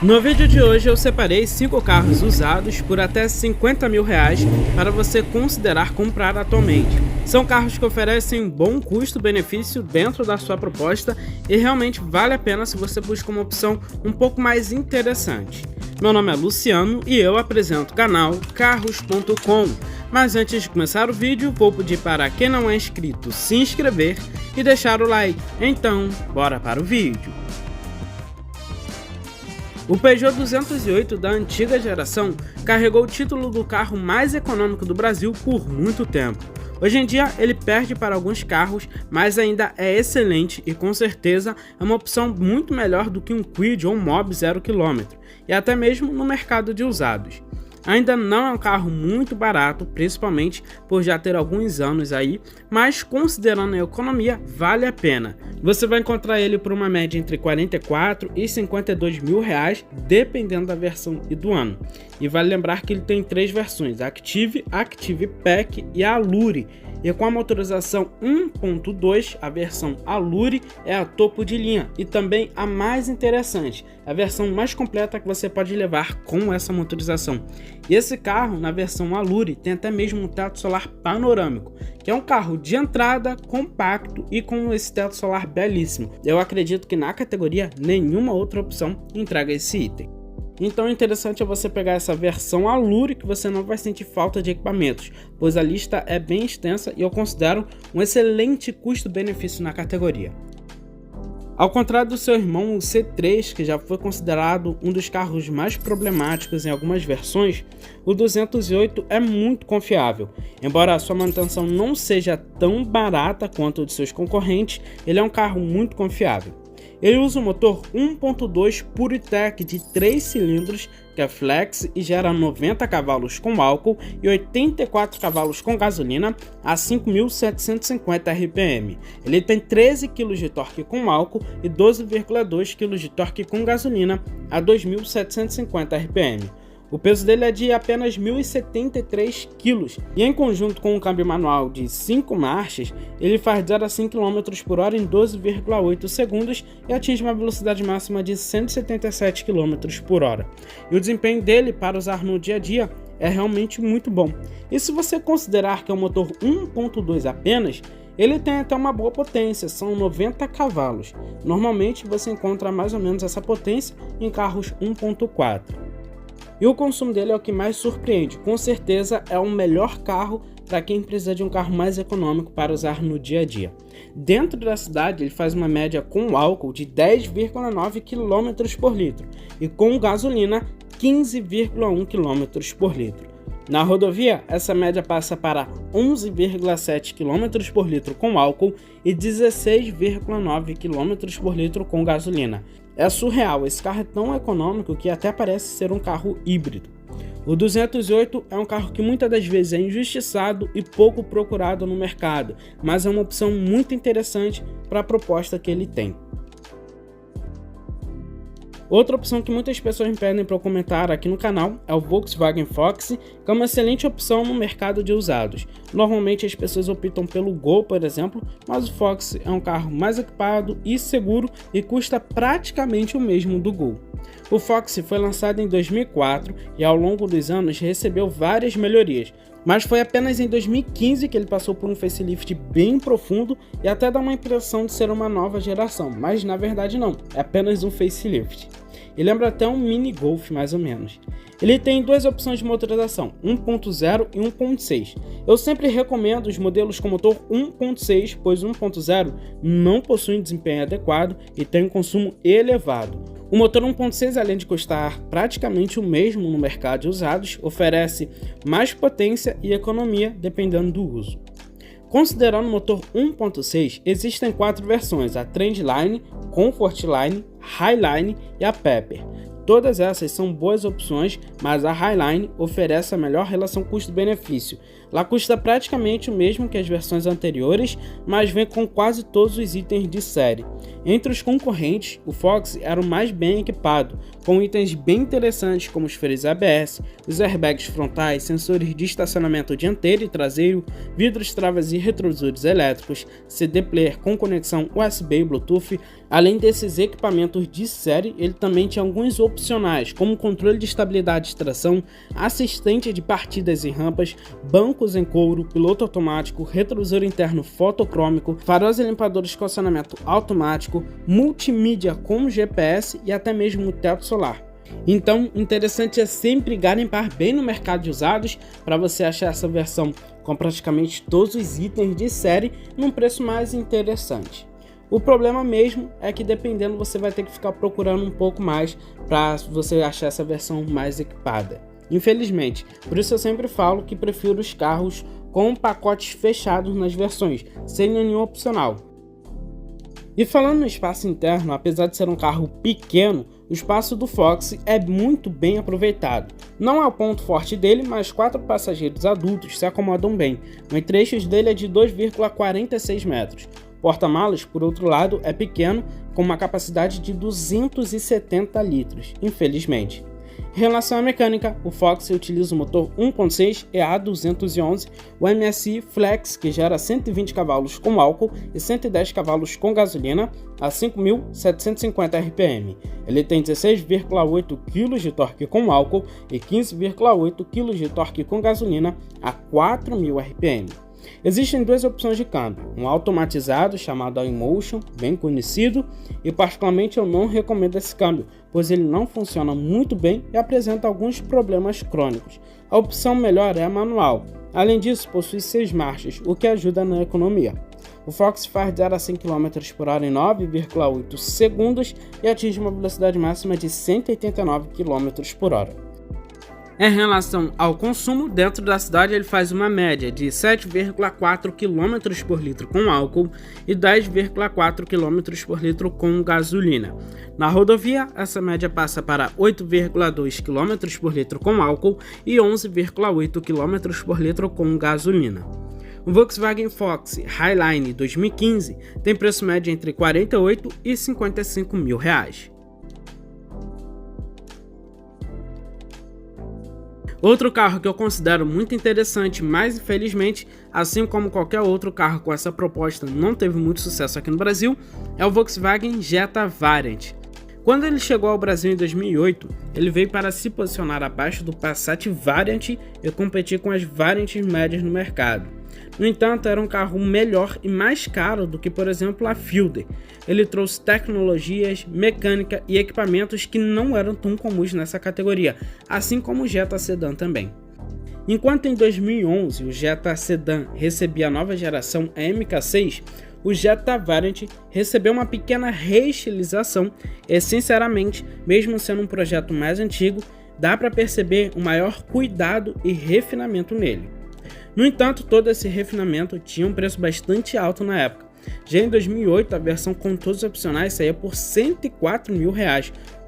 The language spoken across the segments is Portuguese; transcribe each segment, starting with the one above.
No vídeo de hoje eu separei 5 carros usados por até R$50 mil para você considerar comprar atualmente. São carros que oferecem bom custo-benefício dentro da sua proposta e realmente vale a pena se você busca uma opção um pouco mais interessante. Meu nome é Luciano e eu apresento o canal Carros.com. Mas antes de começar o vídeo, vou pedir para quem não é inscrito se inscrever e deixar o like. Então, bora para o vídeo. O Peugeot 208 da antiga geração carregou o título do carro mais econômico do Brasil por muito tempo. Hoje em dia ele perde para alguns carros, mas ainda é excelente e com certeza é uma opção muito melhor do que um Kwid ou um Mob 0 km, e até mesmo no mercado de usados. Ainda não é um carro muito barato, principalmente por já ter alguns anos aí, mas considerando a economia, vale a pena. Você vai encontrar ele por uma média entre R$44 e R$52 mil, dependendo da versão e do ano. E vale lembrar que ele tem 3 versões, Active, Active Pack e Allure. E com a motorização 1.2, a versão Allure é a topo de linha e também a mais interessante, a versão mais completa que você pode levar com essa motorização. E esse carro, na versão Allure, tem até mesmo um teto solar panorâmico, que é um carro de entrada, compacto e com esse teto solar belíssimo. Eu acredito que na categoria nenhuma outra opção entrega esse item. Então o interessante é você pegar essa versão Allure, que você não vai sentir falta de equipamentos, pois a lista é bem extensa e eu considero um excelente custo-benefício na categoria. Ao contrário do seu irmão, o C3, que já foi considerado um dos carros mais problemáticos em algumas versões, o 208 é muito confiável. Embora a sua manutenção não seja tão barata quanto o de seus concorrentes, ele é um carro muito confiável. Ele usa um motor 1.2 PureTech de 3 cilindros, que é flex e gera 90 cavalos com álcool e 84 cavalos com gasolina a 5.750 RPM. Ele tem 13 kg de torque com álcool e 12,2 kg de torque com gasolina a 2.750 RPM. O peso dele é de apenas 1.073 kg e em conjunto com um câmbio manual de 5 marchas, ele faz 0 a 100 km por hora em 12,8 segundos e atinge uma velocidade máxima de 177 km por hora. E o desempenho dele para usar no dia a dia é realmente muito bom. E se você considerar que é um motor 1.2 apenas, ele tem até uma boa potência, são 90 cavalos. Normalmente você encontra mais ou menos essa potência em carros 1.4. E o consumo dele é o que mais surpreende, com certeza é o melhor carro para quem precisa de um carro mais econômico para usar no dia a dia. Dentro da cidade ele faz uma média com álcool de 10,9 km por litro e com gasolina 15,1 km por litro. Na rodovia, essa média passa para 11,7 km por litro com álcool e 16,9 km por litro com gasolina. É surreal, esse carro é tão econômico que até parece ser um carro híbrido. O 208 é um carro que muitas das vezes é injustiçado e pouco procurado no mercado, mas é uma opção muito interessante para a proposta que ele tem. Outra opção que muitas pessoas me pedem para eu comentar aqui no canal é o Volkswagen Foxy, que é uma excelente opção no mercado de usados. Normalmente as pessoas optam pelo Gol, por exemplo, mas o Foxy é um carro mais equipado e seguro e custa praticamente o mesmo do Gol. O Foxy foi lançado em 2004 e ao longo dos anos recebeu várias melhorias, mas foi apenas em 2015 que ele passou por um facelift bem profundo e até dá uma impressão de ser uma nova geração, mas na verdade não, é apenas um facelift. E lembra até um mini Golf mais ou menos. Ele tem 2 opções de motorização, 1.0 e 1.6. Eu sempre recomendo os modelos com motor 1.6, pois 1.0 não possui um desempenho adequado e tem um consumo elevado. O motor 1.6, além de custar praticamente o mesmo no mercado de usados, oferece mais potência e economia dependendo do uso. Considerando o motor 1.6, existem 4 versões, a Trendline, Comfortline, Highline e a Pepper. Todas essas são boas opções, mas a Highline oferece a melhor relação custo-benefício. Ela custa praticamente o mesmo que as versões anteriores, mas vem com quase todos os itens de série. Entre os concorrentes, o Foxy era o mais bem equipado, com itens bem interessantes como os freios ABS, os airbags frontais, sensores de estacionamento dianteiro e traseiro, vidros, travas e retrovisores elétricos, CD player com conexão USB e Bluetooth. Além desses equipamentos de série, ele também tinha alguns opcionais como controle de estabilidade de tração, assistente de partidas e rampas, bancos em couro, piloto automático, retrovisor interno fotocrômico, faróis e limpadores de estacionamento automático, multimídia como GPS e até mesmo teto solar. Então, interessante é sempre garimpar bem no mercado de usados para você achar essa versão com praticamente todos os itens de série num preço mais interessante. O problema mesmo é que dependendo você vai ter que ficar procurando um pouco mais para você achar essa versão mais equipada. Infelizmente, por isso eu sempre falo que prefiro os carros com pacotes fechados nas versões, sem nenhum opcional. E falando no espaço interno, apesar de ser um carro pequeno, o espaço do Fox é muito bem aproveitado. Não é o ponto forte dele, mas 4 passageiros adultos se acomodam bem. O entre-eixos dele é de 2,46 metros. O porta-malas, por outro lado, é pequeno, com uma capacidade de 270 litros, infelizmente. Em relação à mecânica, o Fox utiliza o motor 1.6 EA211, o MSI Flex, que gera 120 cavalos com álcool e 110 cavalos com gasolina, a 5.750 RPM. Ele tem 16,8 kg de torque com álcool e 15,8 kg de torque com gasolina, a 4.000 RPM. Existem duas opções de câmbio, um automatizado chamado iMotion, bem conhecido, e particularmente eu não recomendo esse câmbio, pois ele não funciona muito bem e apresenta alguns problemas crônicos. A opção melhor é a manual. Além disso, possui 6 marchas, o que ajuda na economia. O Fox faz de 0 a 100 km por hora em 9,8 segundos e atinge uma velocidade máxima de 189 km por hora. Em relação ao consumo, dentro da cidade ele faz uma média de 7,4 km por litro com álcool e 10,4 km por litro com gasolina. Na rodovia, essa média passa para 8,2 km por litro com álcool e 11,8 km por litro com gasolina. O Volkswagen Fox Highline 2015 tem preço médio entre R$ 48 e R$ 55 mil. Outro carro que eu considero muito interessante, mas infelizmente, assim como qualquer outro carro com essa proposta não teve muito sucesso aqui no Brasil, é o Volkswagen Jetta Variant. Quando ele chegou ao Brasil em 2008, ele veio para se posicionar abaixo do Passat Variant e competir com as variantes médias no mercado. No entanto, era um carro melhor e mais caro do que, por exemplo, a Fielder. Ele trouxe tecnologias, mecânica e equipamentos que não eram tão comuns nessa categoria, assim como o Jetta Sedan também. Enquanto em 2011 o Jetta Sedan recebia a nova geração MK6, o Jetta Variant recebeu uma pequena reestilização e, sinceramente, mesmo sendo um projeto mais antigo, dá para perceber um maior cuidado e refinamento nele. No entanto, todo esse refinamento tinha um preço bastante alto na época. Já em 2008, a versão com todos os opcionais saía por R$ 104 mil,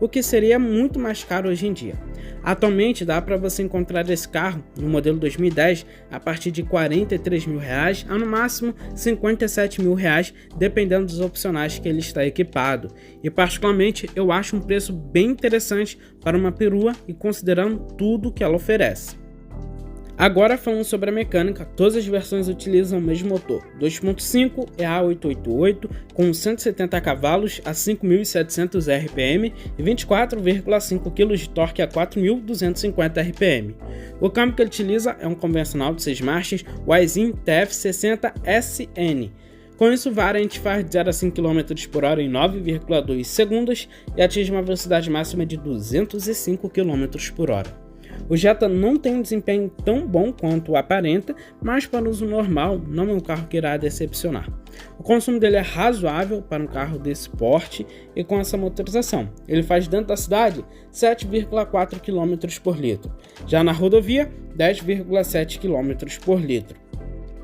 o que seria muito mais caro hoje em dia. Atualmente, dá para você encontrar esse carro no modelo 2010 a partir de R$ 43 mil a no máximo R$ 57 mil, dependendo dos opcionais que ele está equipado. E particularmente, eu acho um preço bem interessante para uma perua e considerando tudo que ela oferece. Agora falando sobre a mecânica, todas as versões utilizam o mesmo motor, 2.5 EA888 com 170 cavalos a 5.700 RPM e 24,5 kg de torque a 4.250 RPM. O câmbio que ele utiliza é um convencional de 6 marchas Wisin TF60SN. Com isso, o Variant faz de 0 a 5 km por hora em 9,2 segundos e atinge uma velocidade máxima de 205 km por hora. O Jetta não tem um desempenho tão bom quanto aparenta, mas para uso normal não é um carro que irá decepcionar. O consumo dele é razoável para um carro desse porte e com essa motorização. Ele faz dentro da cidade 7,4 km por litro, já na rodovia 10,7 km por litro.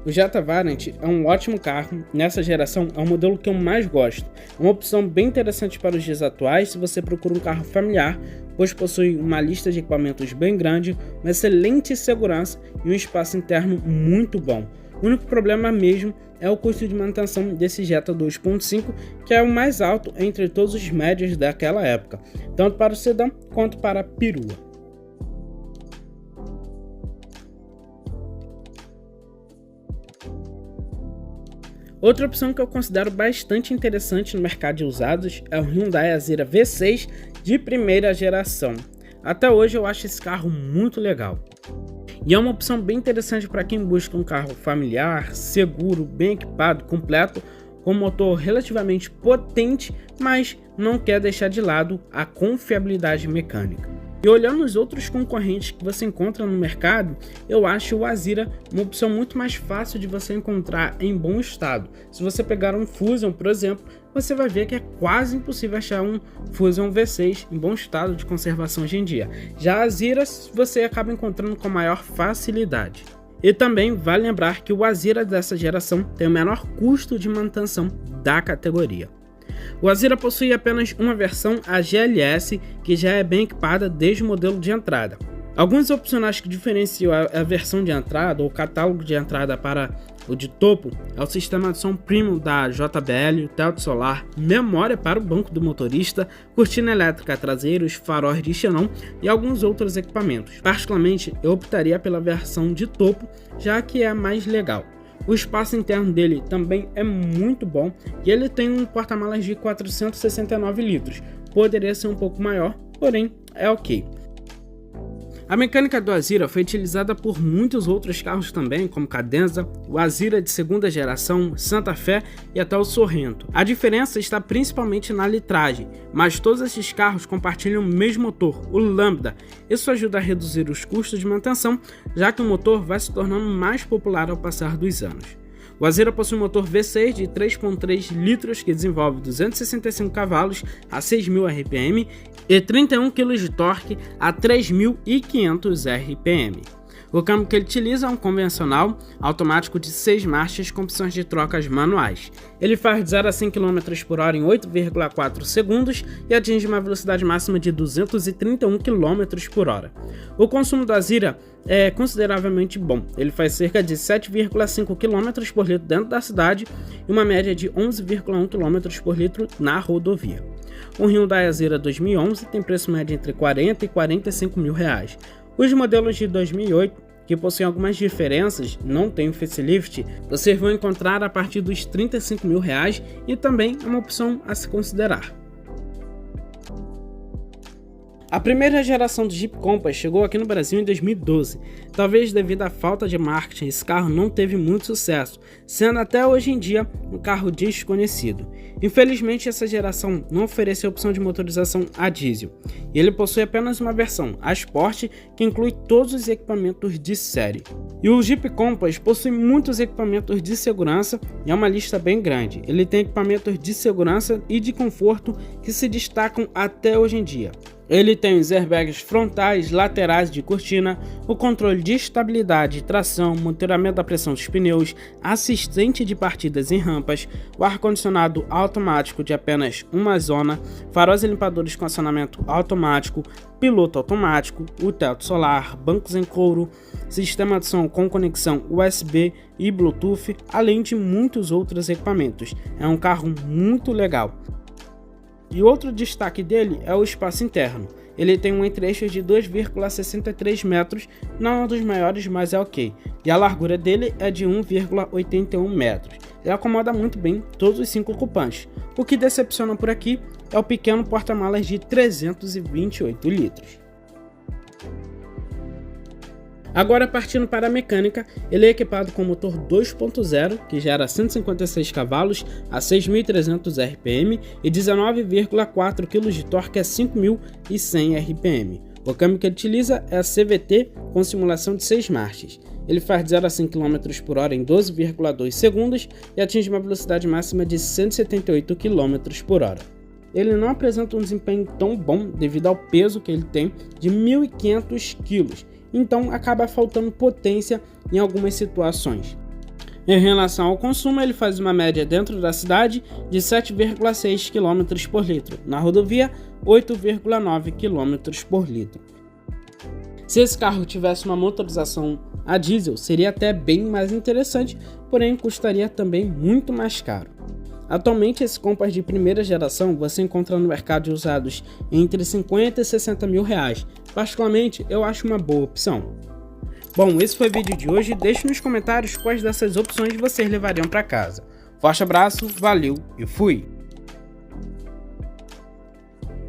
O Jetta Variant é um ótimo carro, nessa geração é o modelo que eu mais gosto. É uma opção bem interessante para os dias atuais se você procura um carro familiar, pois possui uma lista de equipamentos bem grande, uma excelente segurança e um espaço interno muito bom. O único problema mesmo é o custo de manutenção desse Jetta 2.5, que é o mais alto entre todos os médios daquela época, tanto para o sedã quanto para a perua. Outra opção que eu considero bastante interessante no mercado de usados é o Hyundai Azera V6, de primeira geração. Até hoje eu acho esse carro muito legal. E é uma opção bem interessante para quem busca um carro familiar, seguro, bem equipado, completo, com motor relativamente potente, mas não quer deixar de lado a confiabilidade mecânica. E olhando os outros concorrentes que você encontra no mercado, eu acho o Azira uma opção muito mais fácil de você encontrar em bom estado. Se você pegar um Fusion, por exemplo, você vai ver que é quase impossível achar um Fusion V6 em bom estado de conservação hoje em dia. Já a Azira você acaba encontrando com maior facilidade. E também vale lembrar que o Azira dessa geração tem o menor custo de manutenção da categoria. O Azira possui apenas uma versão, a GLS, que já é bem equipada desde o modelo de entrada. Alguns opcionais que diferenciam a versão de entrada ou catálogo de entrada para o de topo é o sistema de som premium da JBL, o teto solar, memória para o banco do motorista, cortina elétrica traseira, os faróis de xenon e alguns outros equipamentos. Particularmente, eu optaria pela versão de topo, já que é a mais legal. O espaço interno dele também é muito bom e ele tem um porta-malas de 469 litros. Poderia ser um pouco maior, porém é ok. A mecânica do Azira foi utilizada por muitos outros carros também, como Cadenza, o Azira de segunda geração, Santa Fé e até o Sorrento. A diferença está principalmente na litragem, mas todos esses carros compartilham o mesmo motor, o Lambda. Isso ajuda a reduzir os custos de manutenção, já que o motor vai se tornando mais popular ao passar dos anos. O Azira possui um motor V6 de 3.3 litros que desenvolve 265 cavalos a 6.000 RPM e 31 kg de torque a 3.500 RPM. O câmbio que ele utiliza é um convencional automático de 6 marchas com opções de trocas manuais. Ele faz de 0 a 100 km por hora em 8,4 segundos e atinge uma velocidade máxima de 231 km por hora. O consumo do Azira é consideravelmente bom. Ele faz cerca de 7,5 km por litro dentro da cidade e uma média de 11,1 km por litro na rodovia. O Hyundai Azira 2011 tem preço médio entre 40 e 45 mil reais. Os modelos de 2008, que possuem algumas diferenças, não tem o facelift, vocês vão encontrar a partir dos 35 mil reais e também é uma opção a se considerar. A primeira geração do Jeep Compass chegou aqui no Brasil em 2012. Talvez devido à falta de marketing, esse carro não teve muito sucesso, sendo até hoje em dia um carro desconhecido. Infelizmente, essa geração não oferece a opção de motorização a diesel, e ele possui apenas uma versão, a Sport, que inclui todos os equipamentos de série. E o Jeep Compass possui muitos equipamentos de segurança e é uma lista bem grande. Ele tem equipamentos de segurança e de conforto que se destacam até hoje em dia. Ele tem os airbags frontais, laterais de cortina, o controle de estabilidade e tração, monitoramento da pressão dos pneus, assistente de partidas em rampas, o ar-condicionado automático de apenas uma zona, faróis e limpadores com acionamento automático, piloto automático, o teto solar, bancos em couro, sistema de som com conexão USB e Bluetooth, além de muitos outros equipamentos. É um carro muito legal. E outro destaque dele é o espaço interno. Ele tem um entre-eixos de 2,63 metros, não é um dos maiores, mas é ok. E a largura dele é de 1,81 metros. Ele acomoda muito bem todos os 5 ocupantes. O que decepciona por aqui é o pequeno porta-malas de 328 litros. Agora, partindo para a mecânica, ele é equipado com motor 2.0 que gera 156 cavalos a 6.300 RPM e 19,4 kg de torque a 5.100 RPM. O câmbio que ele utiliza é a CVT com simulação de 6 marchas. Ele faz de 0 a 100 km por hora em 12,2 segundos e atinge uma velocidade máxima de 178 km por hora. Ele não apresenta um desempenho tão bom devido ao peso que ele tem de 1.500 kg. Então acaba faltando potência em algumas situações. Em relação ao consumo, ele faz uma média dentro da cidade de 7,6 km por litro, na rodovia 8,9 km por litro. Se esse carro tivesse uma motorização a diesel, seria até bem mais interessante, porém custaria também muito mais caro. Atualmente, esse Compass de primeira geração você encontra no mercado de usados entre 50 e 60 mil reais. Particularmente, eu acho uma boa opção. Bom, esse foi o vídeo de hoje. Deixe nos comentários quais dessas opções vocês levariam para casa. Forte abraço, valeu e fui!